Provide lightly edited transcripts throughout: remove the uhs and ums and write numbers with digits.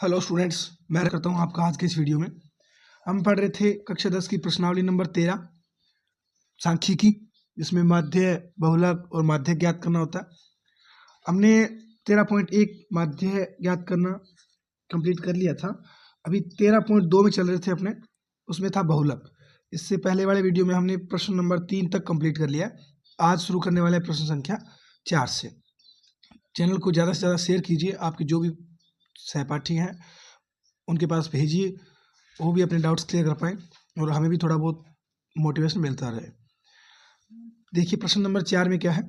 Hello students, मैं करता हूं आपका आज के इस वीडियो में। हम पढ़ रहे थे कक्षा 10 की प्रश्नावली नंबर 13 सांख्यिकी, जिसमें माध्य, बहुलक और माध्य ज्ञात करना होता है। हमने 13.1 माध्य ज्ञात करना कंप्लीट कर लिया था। अभी 13.2 में चल रहे थे अपने, उसमें था बहुलक। इससे पहले वाले वीडियो में हमने प्रश्न नंबर 3 तक कंप्लीट कर लिया। आज शुरू करने वाले प्रश्न संख्या 4 से। चैनल को ज़्यादा से ज़्यादा शेयर कीजिए, आपके जो भी सहपाठी हैं उनके पास भेजिए, वो भी अपने डाउट्स क्लियर कर पाएँ और हमें भी थोड़ा बहुत मोटिवेशन मिलता रहे। देखिए प्रश्न नंबर 4 में क्या है।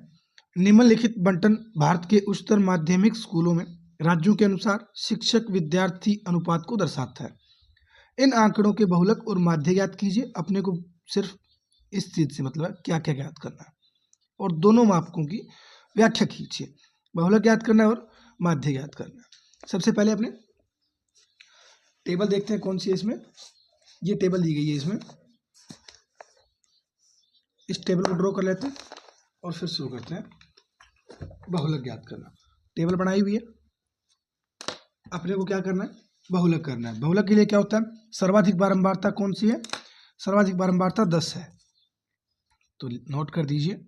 निम्नलिखित बंटन भारत के उच्चतर माध्यमिक स्कूलों में राज्यों के अनुसार शिक्षक विद्यार्थी अनुपात को दर्शाता है। इन आंकड़ों के बहुलक और माध्य ज्ञात कीजिए। अपने को सिर्फ इस चीज से मतलब है क्या क्या ज्ञात करना है, और दोनों मापकों की व्याख्या कीजिए। बहुलक ज्ञात करना है और माध्य ज्ञात करना है। सबसे पहले अपने टेबल देखते हैं कौन सी है। इसमें ये टेबल दी गई है, इसमें इस टेबल को ड्रॉ कर लेते हैं और फिर शुरू करते हैं बहुलक ज्ञात करना। टेबल बनाई हुई है, अपने को क्या करना है, बहुलक करना है। बहुलक के लिए क्या होता है, सर्वाधिक बारंबारता कौन सी है, सर्वाधिक बारंबारता 10 है। तो नोट कर दीजिए।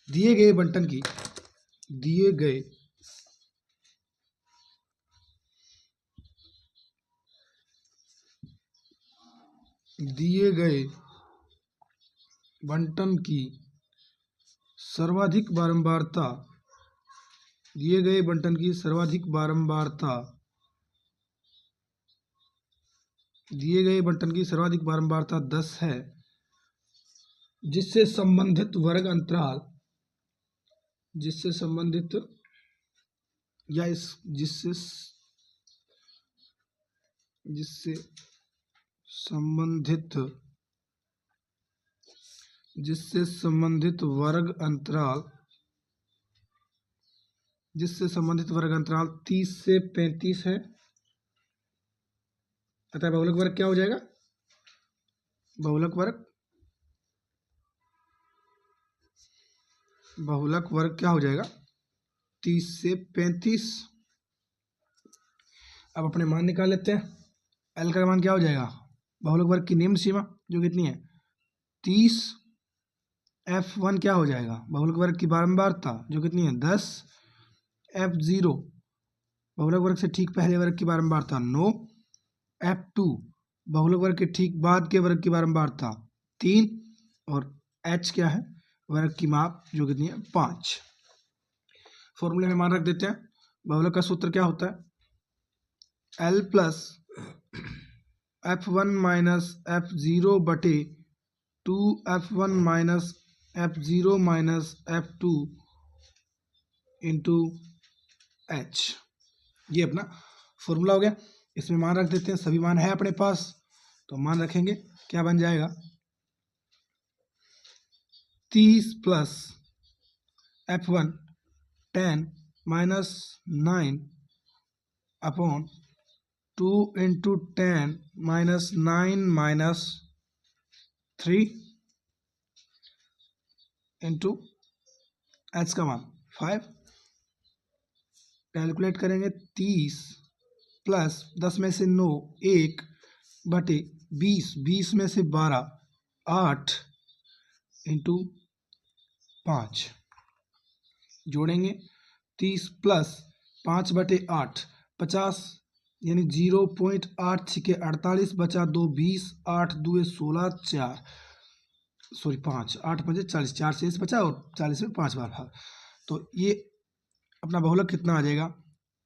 दिए गए बंटन की दिए गए बंटन की सर्वाधिक बारंबारता, दिए गए बंटन की सर्वाधिक बारंबारता, दिए गए बंटन की सर्वाधिक बारंबारता 10 है, जिससे संबंधित वर्ग अंतराल, जिससे संबंधित या इस जिससे जिससे संबंधित जिससे संबंधित वर्ग अंतराल, जिससे संबंधित वर्ग अंतराल 30 से 35 है। अतः बहुलक वर्ग क्या हो जाएगा, बहुलक वर्ग क्या हो जाएगा, 30 से 35। अब अपने मान निकाल लेते हैं। एल का मान क्या हो जाएगा, बहुलक वर्ग की निम्न सीमा जो कितनी है 30। F1 क्या हो जाएगा, बहुलक वर्ग की बारंबारता जो कितनी है 10। F0 बहुलक वर्ग से ठीक पहले वर्ग की बारंबारता 9। F2 बहुलक वर्ग के ठीक बाद के वर्ग की बारंबारता 3। और H क्या है, वर्ग की माप जो कितनी है 5। फॉर्मूले में मान रख देते हैं। बहुलक का सूत्र क्या होता है, L plus F1 minus F0 बटे 2F1 minus F0 minus F2 into H। ये अपना फॉर्मूला हो गया। इसमें मान रख देते हैं, सभी मान है अपने पास, तो मान रखेंगे। क्या बन जाएगा, 30 plus F1 10 minus 9 upon 2 into 10 minus 9 minus 3 into H का मान 5। कैलकुलेट करेंगे 30 प्लस 10 में से 9 1 बटे 20, 20 में से 12 8 इंटू 5 जोड़ेंगे। 30 प्लस 5 बटे 8 50, यानी 0.8 छिके 48 बचा 2 20 8 2 16 4 सॉरी 5 8 5 40, 4 शेष बचा और 40 में 5 बार भाग। तो ये अपना बहुलक कितना आ जाएगा,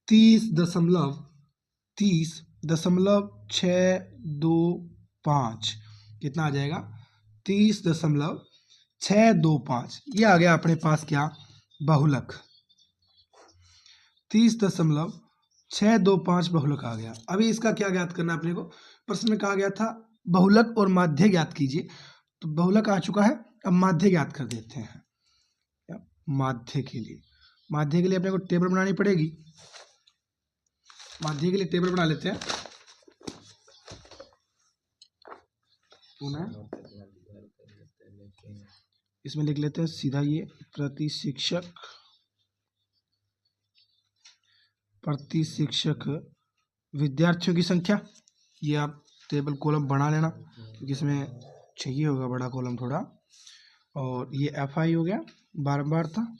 30.625। कितना आ जाएगा, 30.625। ये आ गया अपने पास क्या, बहुलक 30.625 बहुलक आ गया। अभी इसका क्या ज्ञात करना है अपने को, प्रश्न में कहा गया था बहुलक और माध्य ज्ञात कीजिए। तो बहुलक आ चुका है, अब माध्य ज्ञात कर देते हैं। माध्य के लिए अपने को टेबल बनानी पड़ेगी। माध्य के लिए टेबल बना लेते हैं। पुनः इसमें लिख लेते हैं सीधा ये प्रति शिक्षक विद्यार्थियों की संख्या। ये आप टेबल कॉलम बना लेना क्योंकि इसमें चाहिए होगा बड़ा कॉलम थोड़ा। और ये FI हो गया बारंबार था।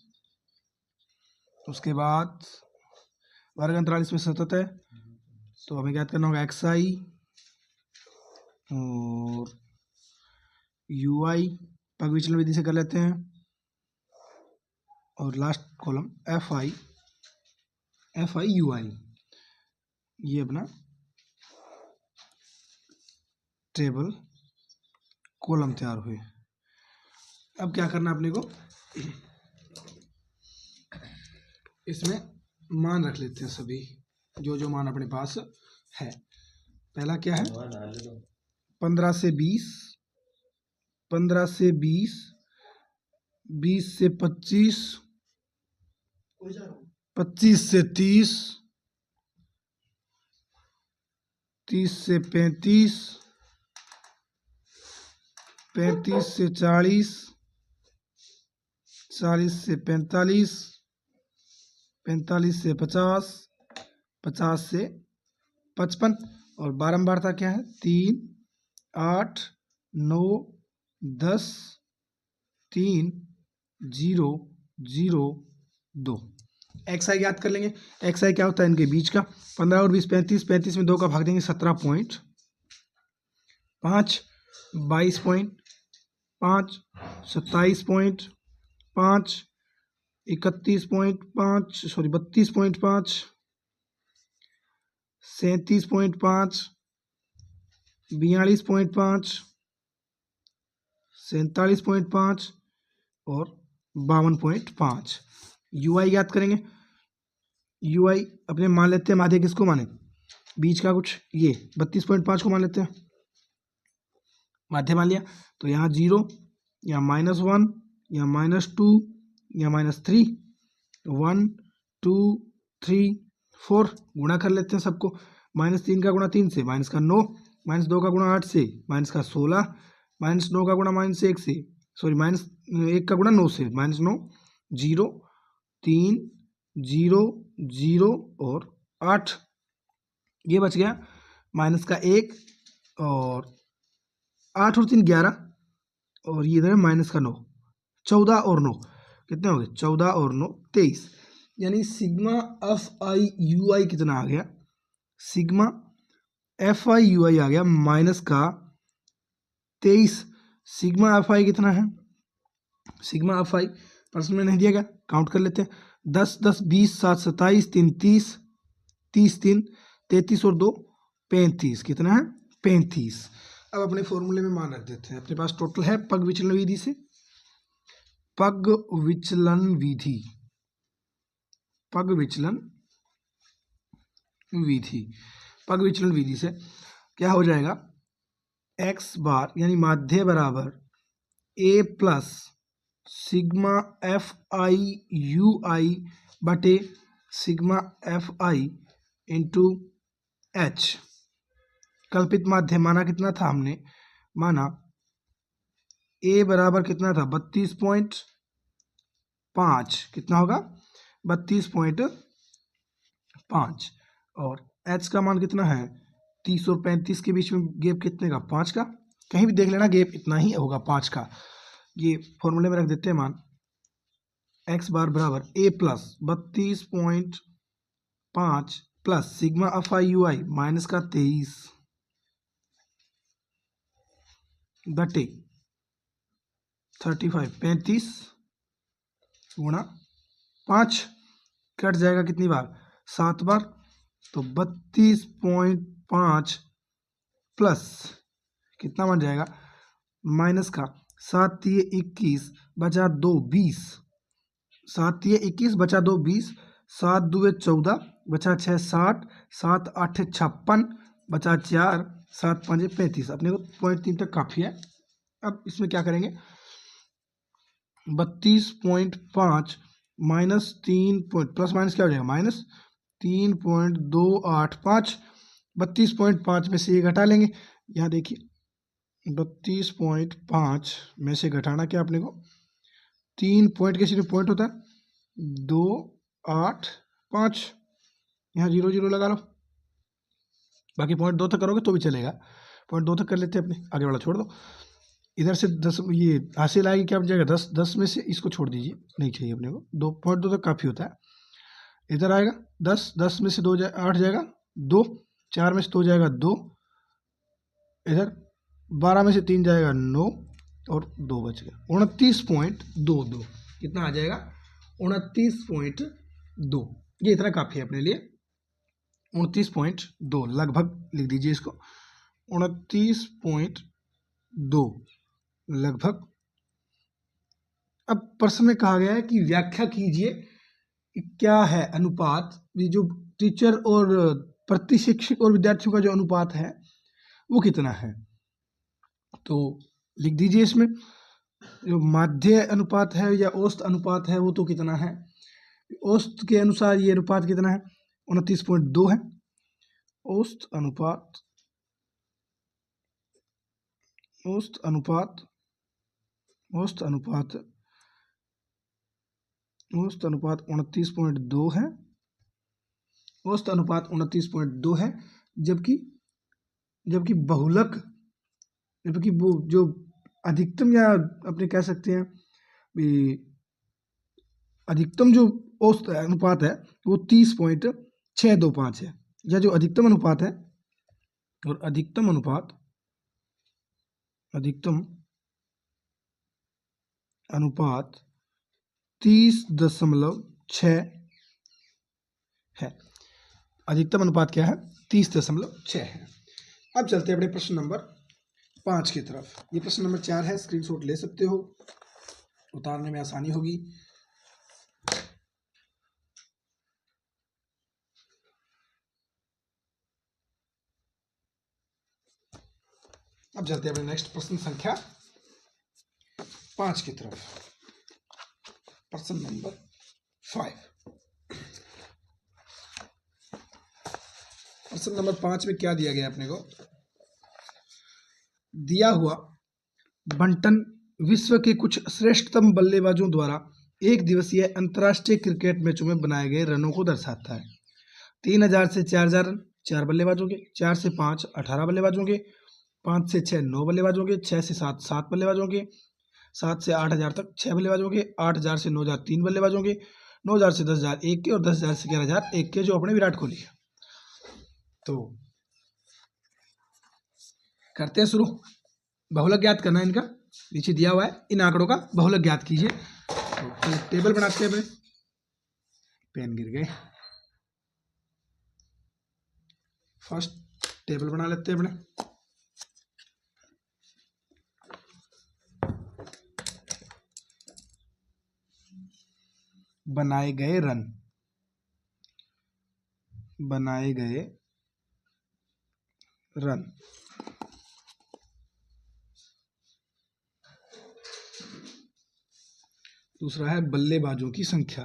उसके बाद वर्ग अंतराल इसमें सतत है तो हमें ज्ञात करना होगा XI और UI पग विचलन विधि से कर लेते हैं। और लास्ट कॉलम FI UI। ये अपना टेबल कॉलम तैयार हुए। अब क्या करना अपने को, इसमें मान रख लेते हैं सभी जो जो मान अपने पास है। पहला क्या है 15 से 20, 15 से 20, 20 से 25, 25 से 30, 30 से 35, 35 से 40, 40 से 45, 45 से 50, 50 से 55। और बारंबारता क्या है 3, 8, 9, 10, 3, 0, 0, 2। XI ज्ञात कर लेंगे। XI क्या होता है इनके बीच का। 15 और 20 35, 35 में 2 का भाग देंगे 17.5, 22.5, 27.5, 31.5, 32.5, 37.5, 42.5, 47.5 और 52.5। UI याद करेंगे। UI अपने मान लेते हैं माध्य किसको माने, बीच का कुछ ये 32.5 को मान लेते हैं, माध्य मान लिया। तो यहाँ 0 या -1 या -2 या -3, 1 2 3 4 गुणा कर लेते हैं सबको। -3 का गुणा 3 से माइनस का 9, -2 का गुणा 8 से माइनस का 16, -9 का गुणा -1 से -1 का गुणा 9 से -9, 0 3 0 0 और 8। ये बच गया माइनस का 1 और 8 और 3 11 और ये इधर माइनस का 9, 14 और 9 कितने हो गए 14 और 9 23। यानी सिग्मा FI UI कितना आ गया, सिग्मा FI UI आ गया माइनस का 23। सिग्मा FI कितना है, सिग्मा FI प्रश्न में नहीं दिया गया, काउंट कर लेते हैं। 10 10 20 7 27 3 30, 30 3 33 और 2 35, कितना है 35। अब अपने फॉर्मूले में मान रख देते हैं। अपने पास टोटल है पग विचलन विधि से, पग विचलन विधि, पग विचलन विधि, पग विचलन विधि से क्या हो जाएगा, x बार यानी माध्य बराबर a plus sigma FI UI बटे सिग्मा FI इंटू H। कल्पित माध्य माना कितना था हमने, माना a बराबर कितना था 32.5, कितना होगा 32.5 और h का मान कितना है 30 और 35 के बीच में गैप कितने का 5 का, कहीं भी देख लेना गैप इतना ही होगा 5 का। ये फॉर्मूले में रख देते हैं मान x बार बराबर a plus 32.5 plus sigma FI UI minus का 23 बटे 35 गुणा 5, कट जाएगा कितनी बार 7 बार, तो 32.5 प्लस कितना बन जाएगा माइनस का 7 3 21 बचा 2 20, 7 3 21 बचा 2 20, 7 2 14 बचा 6 60, 7 8 56 बचा 4, 7 5 35। अपने को 0.3 तक काफ़ी है। अब इसमें क्या करेंगे 32.5 माइनस 3 प्लस माइनस क्या हो जाएगा माइनस 3.285, 32.5 में से ये घटा लेंगे। यहाँ देखिए 32.5 में से घटाना क्या अपने को 3 पॉइंट के सिर्फ पॉइंट होता है, 2 8 5, यहाँ 0 0 लगा लो, बाकी पॉइंट 2 तक करोगे तो भी चलेगा, पॉइंट 2 तक कर लेते हैं अपने, आगे वाला छोड़ दो। इधर से 10 ये हासिल आएगी, क्या बन जाएगा 10, 10 में से इसको छोड़ दीजिए, नहीं चाहिए अपने को, 2.2 तक काफ़ी होता है। इधर आएगा 10, 10 में से 2 8 जाएगा 2, 4 में से 2 जाएगा 2, इधर 12 में से 3 जाएगा 9 और 2 बच गया, 29.22, कितना आ जाएगा 29.2, ये इतना काफ़ी है अपने लिए, 29.2 लगभग लिख दीजिए इसको, 29.2 लगभग। अब प्रश्न में कहा गया है कि व्याख्या कीजिए क्या है अनुपात, ये जो टीचर और प्रति शिक्षक और विद्यार्थियों का जो अनुपात है वो कितना है, तो लिख दीजिए इसमें, जो माध्य अनुपात है या औसत अनुपात है वो तो कितना है, औसत के अनुसार ये अनुपात कितना है 29.2 है, औसत अनुपात, औसत अनुपात, औसत अनुपात, औसत अनुपात 29.2 है, औसत अनुपात 29.2 है, जबकि बहुलक, जबकि वो जो अधिकतम या अपने कह सकते हैं अधिकतम जो औसत अनुपात है वो 30.625 है, या जो अधिकतम अनुपात है, और अधिकतम अनुपात, अधिकतम अनुपात 30.6 है, अधिकतम अनुपात क्या है 30.6 है। अब चलते हैं अपने प्रश्न नंबर 5 की तरफ, ये प्रश्न नंबर 4 है, स्क्रीनशॉट ले सकते हो, उतारने में आसानी होगी। अब चलते हैं अपने नेक्स्ट प्रश्न संख्या 5 की तरफ, प्रश्न नंबर 5। प्रश्न नंबर 5 में क्या दिया गया अपने को, दिया हुआ बंटन विश्व के कुछ श्रेष्ठतम बल्लेबाजों द्वारा एक दिवसीय अंतर्राष्ट्रीय क्रिकेट मैचों में बनाए गए रनों को दर्शाता है। 3000 से 4000 रन 4 बल्लेबाजों के, 4 से 5 18 बल्लेबाजों के, 5 से 6 9 बल्लेबाजों के, 6 से 7 7 बल्लेबाजों के, 7 से 8000 तक 6 बल्लेबाजों के, 8000 से 9000 3 बल्लेबाजों के, 9000 से 10000 1 के, और 10000 से 11000 1 के, जो अपने विराट कोहली है। तो करते हैं शुरू, बहुलक ज्ञात करना है इनका, नीचे दिया हुआ है, इन आंकड़ों का बहुलक ज्ञात कीजिए। तो टेबल बनाते हैं अपने, पेन गिर गए, फर्स्ट टेबल बना लेते हैं अपने, बनाए गए रन, बनाए गए रन, दूसरा है बल्लेबाजों की संख्या,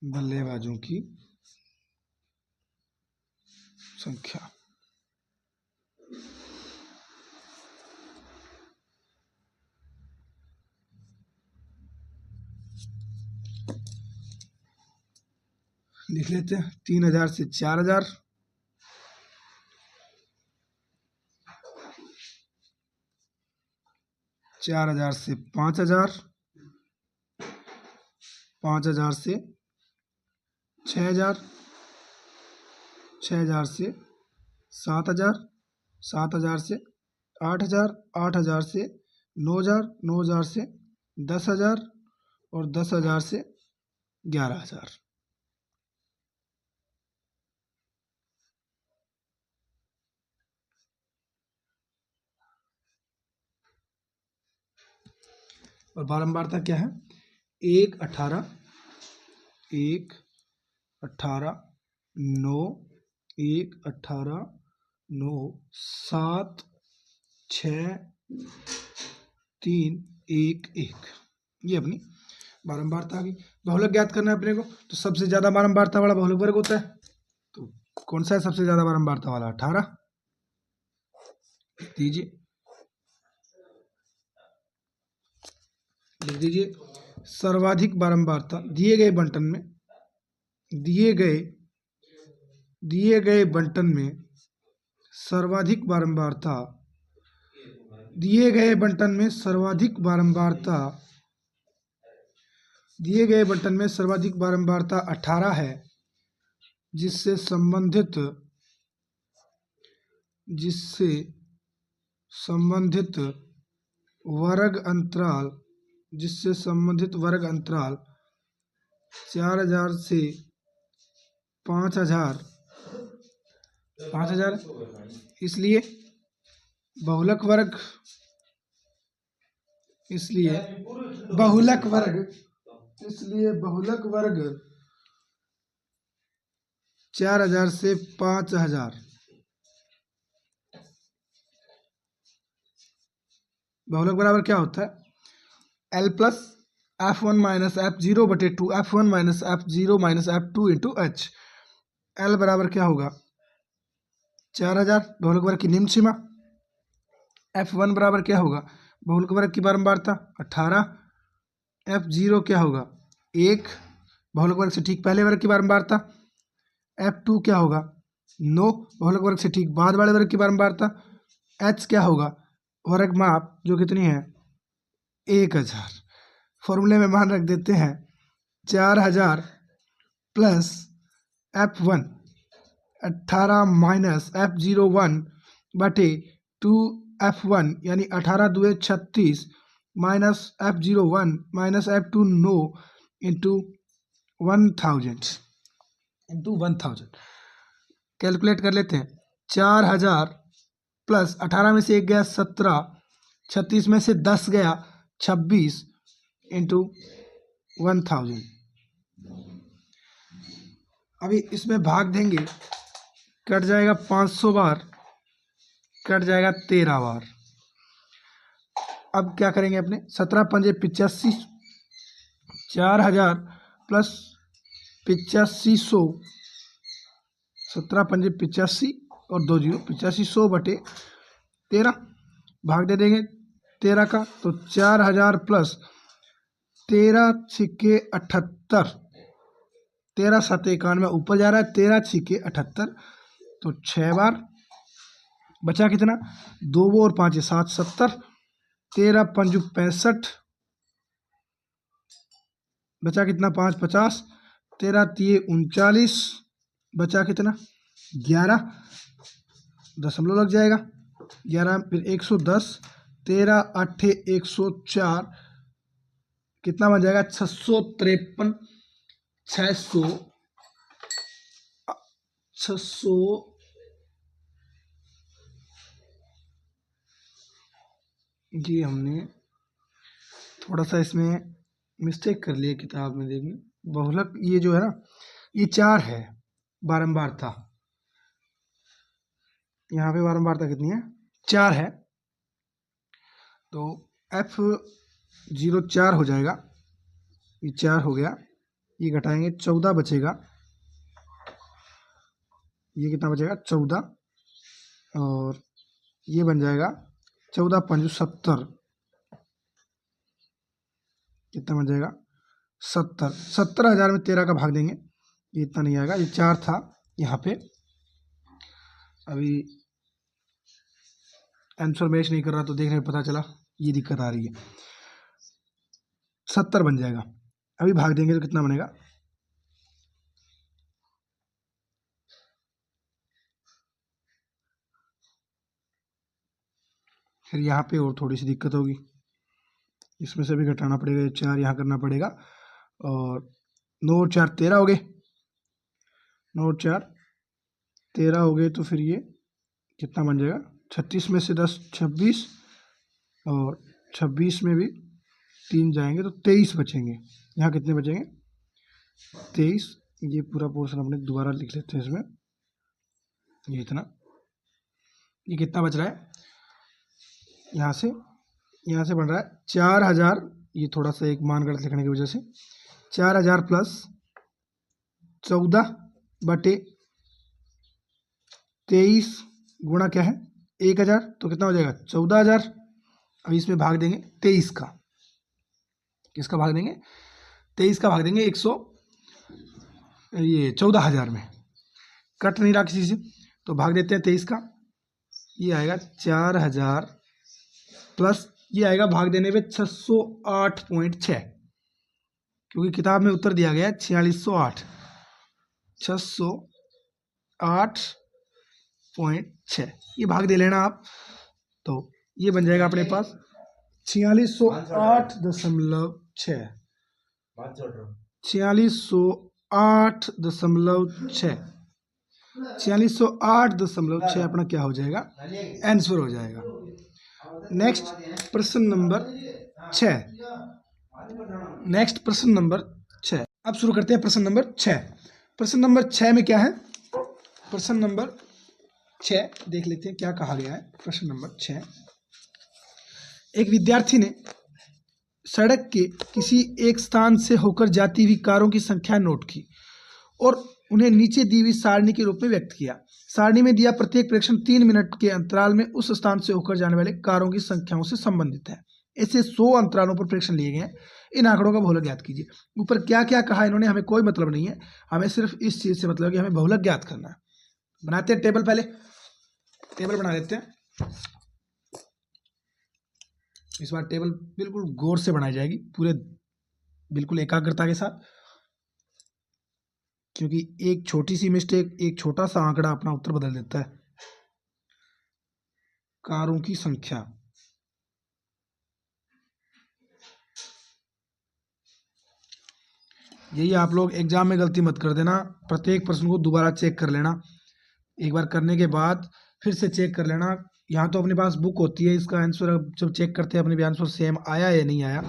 बल्लेबाजों की संख्या, लिख लेते हैं 3000 से 4000, 4000 से 5000, 5000 से 6000, 6000 से 7000, 7000 से 8000, 8000 से 9000, 9000 से 10000, और 10000 से 11000। और बारंबारता क्या है, 1 18, 1 18 9, 1 18 9 7 6 3 1 1, ये अपनी बारंबारता आ गई। बहुलक ज्ञात करना है अपने को, तो सबसे ज्यादा बारंबारता वाला बहुलक वर्ग होता है, तो कौन सा है सबसे ज्यादा बारंबारता वाला, 18, दीजिए, लिख दीजिए सर्वाधिक बारंबारता दिए गए बंटन में, दिए गए बंटन में सर्वाधिक बारंबारता, दिए गए बंटन में सर्वाधिक बारंबारता, दिए गए बंटन में सर्वाधिक बारंबारता 18 है, जिससे संबंधित वर्ग अंतराल, जिससे संबंधित वर्ग अंतराल 4000 से 5000 इसलिए बहुलक वर्ग 4000 से 5000, बहुलक बराबर क्या होता है? L plus F1 minus F0 बटे 2 F1 minus F0 minus F2 into H। L बराबर क्या होगा? 4000 बहुलक वर्ग की निम्न सीमा। F1 बराबर क्या होगा? बहुलक वर्ग की बारंबारता 18। F0 क्या होगा? 1 बहुलक वर्ग से ठीक पहले वर्ग की बारंबारता। F2 क्या होगा? 9 बहुलक वर्ग से ठीक बाद वाले वर्ग की बारंबारता। H क्या होगा? वर्ग माप जो कितनी है? 1000। फॉर्मूले में मान रख देते हैं 4000 प्लस F1 18 माइनस F01 बटे 2F1 यानी 18 दुए 36 minus F01 minus F2 9 into 1000 calculate कर लेते हैं। 4000 प्लस 18 में से 1 गया 17, 36 में से 10 गया 26 इंटू 1000। अभी इसमें भाग देंगे, कट जाएगा 500 बार, कट जाएगा 13 बार। अब क्या करेंगे अपने? 17 पंजे 85, 4000 प्लस 8500, 17 पंजे 85 और 2 जीरो 8500 बटे 13, भाग दे देंगे 13 का, तो 4000 प्लस 13 छिके 78, 13 7 91 ऊपर जा रहा है, 13 छिके 78, तो 6 बार बचा कितना? 2 और 5 7 70, 13 पंजू 65 बचा कितना? 5 50, 13 तिये 39 बचा कितना? 11 दशमलव लग जाएगा 11, फिर 110, 13 8 104 कितना बन जाएगा? 653, 600 जी हमने थोड़ा सा इसमें मिस्टेक कर लिया किताब में। देखिए बहुलक ये जो है ना, ये 4 है बारंबारता, यहाँ पे बारंबारता कितनी है? 4 है, तो F0 4 हो जाएगा, ये 4 हो गया, ये घटाएंगे 14 बचेगा, ये कितना बचेगा? 14, और ये बन जाएगा 14 पंजू 70, कितना बन जाएगा? 70। 70,000 में 13 का भाग देंगे, ये इतना नहीं आएगा, ये 4 था यहाँ पे। अभी आंसर मैच नहीं कर रहा तो देखने में पता चला ये दिक्कत आ रही है। 70 बन जाएगा, अभी भाग देंगे तो कितना बनेगा? फिर यहाँ पे और थोड़ी सी दिक्कत होगी, इसमें से भी घटाना पड़ेगा, 4 यहाँ करना पड़ेगा, और 9 और 4 13 हो गए, 9 और 4 13 हो गए, तो फिर ये कितना बन जाएगा? 36 में से 10 26, और 26 में भी 3 जाएंगे तो 23 बचेंगे। यहाँ कितने बचेंगे? 23। ये पूरा पोर्शन अपने दोबारा लिख लेते हैं इसमें, ये इतना, ये कितना बच रहा है? यहाँ से बन रहा है 4000, ये थोड़ा सा एक मान गलत लिखने की वजह से 4000 प्लस 14 बटे 23 गुणा क्या है? 1000 तो कितना हो जाएगा 14000। अब इसमें भाग देंगे 23 का, किसका भाग देंगे 23 का भाग देंगे 14,000 में, कट नहीं रहा किसी से, तो भाग देते हैं 23 का, ये आएगा 4000 प्लस ये आएगा भाग देने पे 608.6, क्योंकि किताब में उत्तर दिया गया है 4608, 608.6, ये भाग दे लेना आप, तो ये बन जाएगा अपने पास 4608.6, 4608.6, 4608.6 अपना क्या हो जाएगा आंसर हो जाएगा। नेक्स्ट प्रश्न नंबर 6, नेक्स्ट प्रश्न नंबर 6, अब शुरू करते हैं प्रश्न नंबर 6। प्रश्न नंबर 6 में क्या है, प्रश्न नंबर 6 देख लेते हैं क्या कहा गया है। प्रश्न नंबर 6, एक विद्यार्थी ने सड़क के किसी एक स्थान से होकर जाती हुई कारों की संख्या नोट की और उन्हें नीचे दी हुई सारणी के रूप में व्यक्त किया। सारणी में दिया प्रत्येक प्रेक्षण 3 मिनट के अंतराल में उस स्थान से होकर जाने वाले कारों की संख्याओं से संबंधित है। ऐसे 100 अंतरालों पर प्रेक्षण लिए गए हैं। इन आंकड़ों का बहुलक ज्ञात कीजिए। ऊपर क्या क्या कहा इन्होंने हमें कोई मतलब नहीं है, हमें सिर्फ इस चीज से मतलब है कि हमें बहुलक ज्ञात करना है। बनाते हैं टेबल, पहले टेबल बना लेते हैं। इस बार टेबल बिल्कुल गौर से बनाई जाएगी, पूरे बिल्कुल एकाग्रता के साथ, क्योंकि एक छोटी सी मिस्टेक, एक छोटा सा आंकड़ा अपना उत्तर बदल देता है। कारों की संख्या, यही आप लोग एग्जाम में गलती मत कर देना, प्रत्येक प्रश्न को दोबारा चेक कर लेना, एक बार करने के बाद फिर से चेक कर लेना। यहाँ तो अपने पास बुक होती है, इसका आंसर जब चेक करते हैं अपने भी आंसर सेम आया या नहीं आया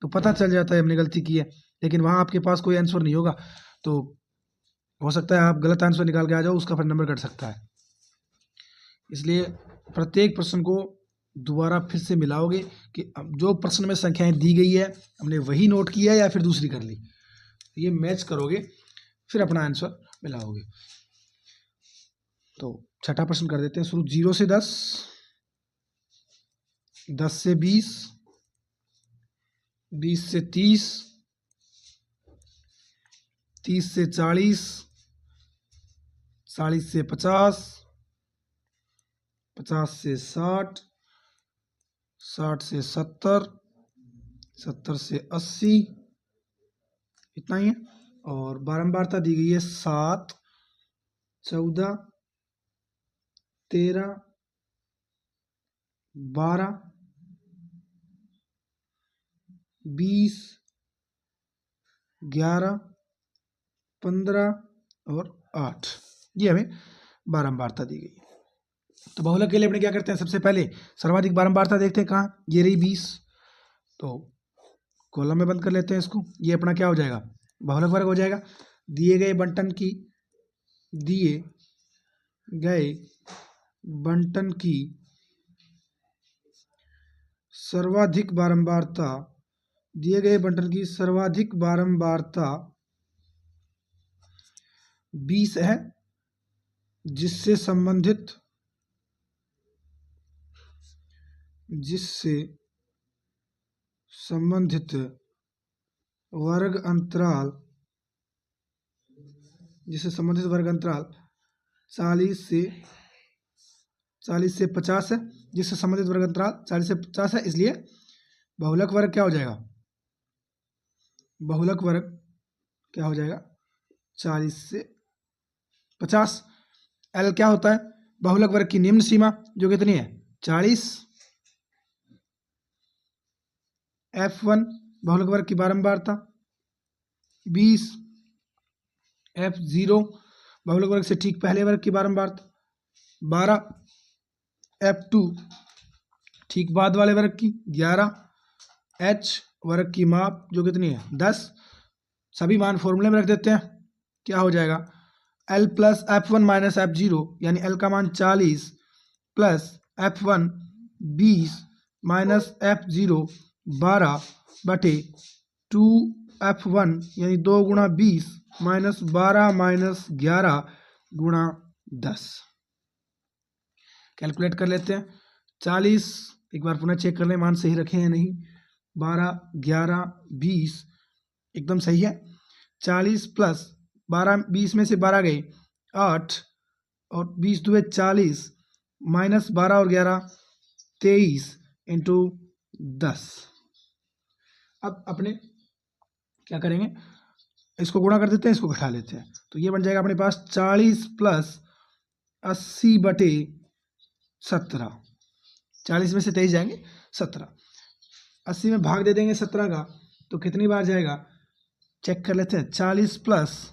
तो पता चल जाता है हमने गलती की है, लेकिन वहाँ आपके पास कोई आंसर नहीं होगा तो हो सकता है आप गलत आंसर निकाल के आ जाओ, उसका फिर नंबर कट सकता है। इसलिए प्रत्येक प्रश्न को दोबारा फिर से मिलाओगे कि जो प्रश्न में संख्याएं दी गई है हमने वही नोट किया या फिर दूसरी कर ली, ये मैच करोगे फिर अपना आंसर मिलाओगे। तो छठा प्रश्न कर देते हैं शुरू। 0 से 10, 10 से 20, 20 से 30, 30 से 40, 40 से 50, 50 से 60, 60 से 70, 70 से 80, इतना ही है। और बारंबारता दी गई है 7, 14, 13, 12, 20, 11, 15 और 8, ये हमें बारंबारता दी गई है। तो बहुलक के लिए अपने क्या करते हैं, सबसे पहले सर्वाधिक बारंबारता देखते हैं कहाँ, ये रही 20, तो कॉलम में बंद कर लेते हैं इसको। ये अपना क्या हो जाएगा बहुलक वर्ग हो जाएगा। दिए गए बंटन की सर्वाधिक बारंबारता, दिए गए बंटन की सर्वाधिक बारंबारता 20 है, जिससे संबंधित वर्ग अंतराल 40 से 50 है, जिससे संबंधित वर्ग अंतराल 40 से 50 है। इसलिए बहुलक वर्ग क्या हो जाएगा, बहुलक वर्ग क्या हो जाएगा 40 से 50। एल क्या होता है, बहुलक वर्ग की निम्न सीमा जो कितनी है 40, F1 बहुलक वर्ग की बारंबारता 20, F0 बहुलक वर्ग से ठीक पहले वर्ग की बारंबारता 12, F2 ठीक बाद वाले वर्ग की 11, H वर्ग की माप जो कितनी है 10। सभी मान फॉर्मूले में रख देते हैं, क्या हो जाएगा L plus F1 minus F0, यानी L का मान 40 प्लस F1 20 माइनस F0 12 बटे 2F1 यानी 2 गुणा 20 माइनस 12 माइनस 11 गुणा 10। कैलकुलेट कर लेते हैं। 40, एक बार पुनः चेक कर लें मान सही रखे हैं नहीं। 12, 11, 20 एकदम सही है। 40 प्लस 12, 20 में से 12 गए 8 और 20 दुए 40 माइनस 12 और 11 23 इंटू 10। अब अपने क्या करेंगे, इसको गुणा कर देते हैं, इसको घटा लेते हैं, तो ये बन जाएगा अपने पास 40 प्लस 80/17। 40 में से 23 जाएंगे 17, 80 में भाग दे देंगे 17 का, तो कितनी बार जाएगा चेक कर लेते हैं। 40 प्लस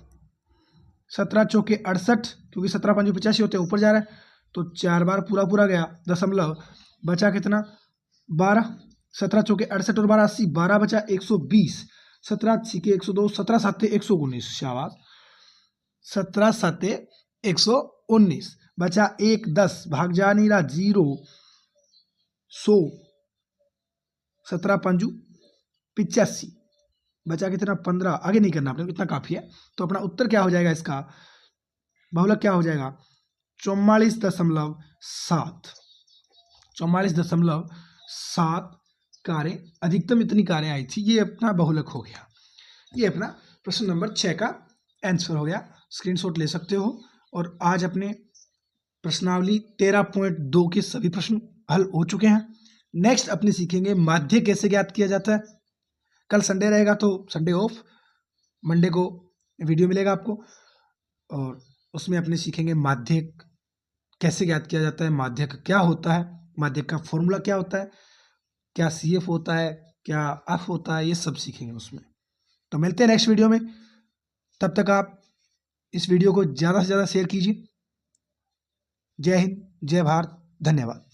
17 चौके 68, क्योंकि 17 पंजे 85 होते हैं, ऊपर जा रहा है, तो 4 बार पूरा गया दशमलव, बचा कितना 12। 17 चौके 68 और 12 80, 12 बचा 120, 17 छिके 102, 17 साते 119, शाबाश, 17 साते 119, बचा 1 10, भाग जा नहीं रहा 0 100, 17 पंजू 85, बचा कितना 15, आगे नहीं करना आपने, इतना काफी है। तो अपना उत्तर क्या हो जाएगा, इसका बहुलक क्या हो जाएगा 44.7। 44.7 कारें, अधिकतम इतनी कारें आई थी, ये अपना बहुलक हो गया। ये अपना प्रश्न नंबर 6 का आंसर हो गया, स्क्रीनशॉट ले सकते हो। और आज अपने प्रश्नावली 13.2 के सभी प्रश्न हल हो चुके हैं। नेक्स्ट अपने सीखेंगे माध्य कैसे ज्ञात किया जाता है। कल संडे रहेगा तो संडे ऑफ, मंडे को वीडियो मिलेगा आपको, और उसमें अपने सीखेंगे माध्यक कैसे ज्ञात किया जाता है, माध्यक क्या होता है, माध्यक का फॉर्मूला क्या होता है, क्या CF होता है, क्या F होता है, ये सब सीखेंगे उसमें। तो मिलते हैं नेक्स्ट वीडियो में, तब तक आप इस वीडियो को ज़्यादा से ज़्यादा शेयर कीजिए। जय हिंद, जय भारत, धन्यवाद।